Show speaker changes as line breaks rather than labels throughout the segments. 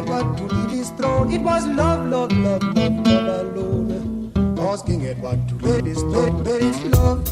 Edward to leave his throne. It was love, love, love, love, love alone. Caused King Edward to leave his throne. There is love,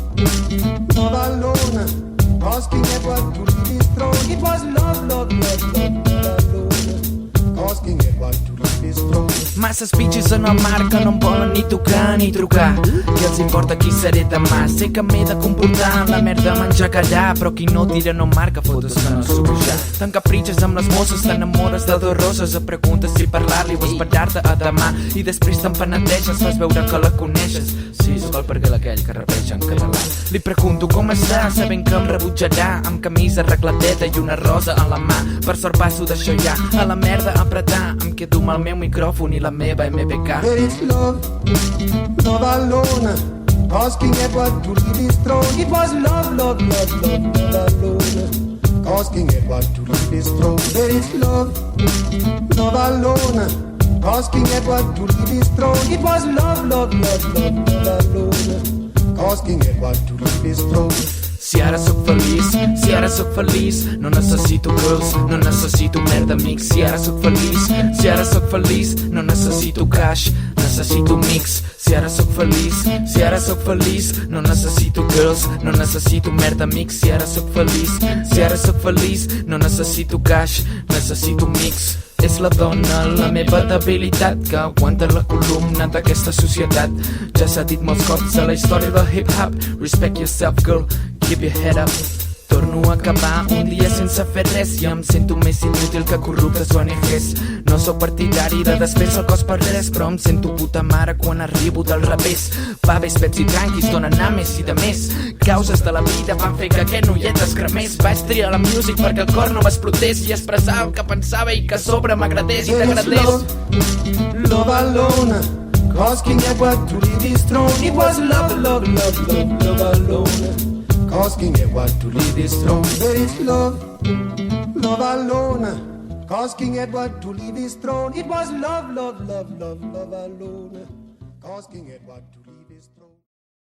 love alone. Caused King Edward to leave his throne. It was love, love, love, love, love alone. Caused King Edward to leave his throne.
Massa bitches en el mar que no em volen ni tocar ni trucar. Què els importa qui seré demà? Sé que m'he de comportar, la merda m'enjacarà, però qui no tira no marca, fotos que no suco ja. Te'n capritxes amb les mosses, t'enamores de dos roses, et preguntes si parlar-li o esperar-te a demà, i després te'n penedeixes, fas veure que la coneixes. Sí, sóc el parguela aquell que rapeja en català. Li pregunto com està, sabent que em rebutjarà, amb camisa arregladeta i una rosa a la mà. Per sort passo d'això ja, a la merda a apretar, em quedo amb el meu micròfon i la meva MBK.
There is love, love alone. Caused King Edward to leave his throne. It was love, love, love, love, love alone. Caused King Edward to leave his throne. There is love, love alone. Caused King Edward to leave his throne. It was love, love, love, love, love alone. Caused King Edward to leave his throne.
Si ara sóc feliç, no necessito girls, no necessito merda-amics. Si ara sóc feliç, no necessito cash, necessito mix. Si ara sóc feliç, no necessito girls, no necessito merda-amics. Si ara sóc feliç, no necessito cash, necessito mix. És la dona, la meva debilitat, que aguanta la columna d'aquesta societat. Ja s'ha dit molts cops a la història del hip-hop. Respect yourself, girl, keep your head up. Torno a acabar un dia sense fer res i em sento més inútil que corrupte suani fes. No sóc partidari de després el cos per res, però em sento puta mare quan arribo del revés. Paves, pets i tranquis donen ames i de més. Causes de la vida van fer que aquest noiet es cremés. Vaig triar la music perquè el cor no m'explotés i expressar el que pensava i que a sobre m'agradés i t'agradés.
Love alone. Caused King Edward to leave his throne. It was love, love, love, love, love alone. Caused King Edward to leave his throne. There is love, love alone. Caused King Edward to leave his throne. It was love, love, love, love, love alone. Caused King Edward to